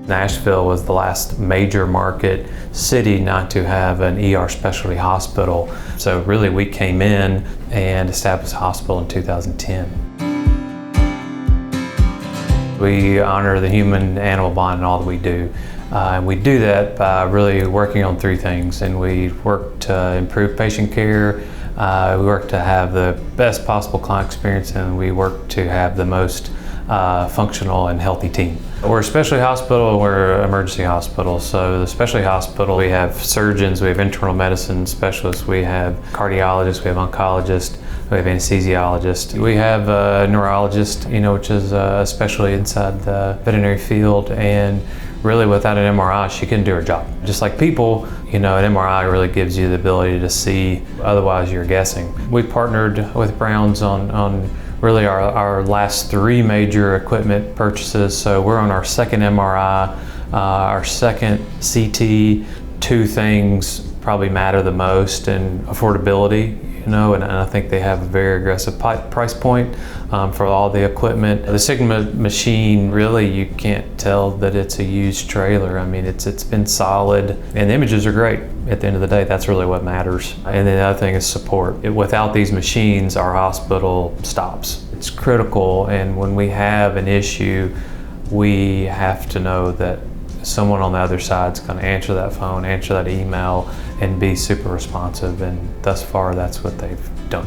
Nashville was the last major market city not to have an ER specialty hospital. So really we came in and established a hospital in 2010. We honor the human-animal bond in all that we do. And we do that by really working on three things. And we work to improve patient care, we work to have the best possible client experience, and we work to have the most functional and healthy team. We're a specialty hospital and we're an emergency hospital. So the specialty hospital, we have surgeons, we have internal medicine specialists, we have cardiologists, we have oncologists, we have anesthesiologists. We have a neurologist, which is especially inside the veterinary field, and really without an MRI, she couldn't do her job. Just like people, an MRI really gives you the ability to see, otherwise you're guessing. We partnered with Browns on really our last three major equipment purchases. So we're on our second MRI, our second CT. Two things probably matter the most, and affordability, and I think they have a very aggressive price point for all the equipment. The Sigma machine, really you can't tell that it's a used trailer. I mean, it's been solid, and the images are great. At the end of the day, that's really what matters. And then the other thing is support. Without these machines, our hospital stops. It's critical, and when we have an issue, we have to know that someone on the other side is going to answer that phone, answer that email, and be super responsive, and thus far that's what they've done.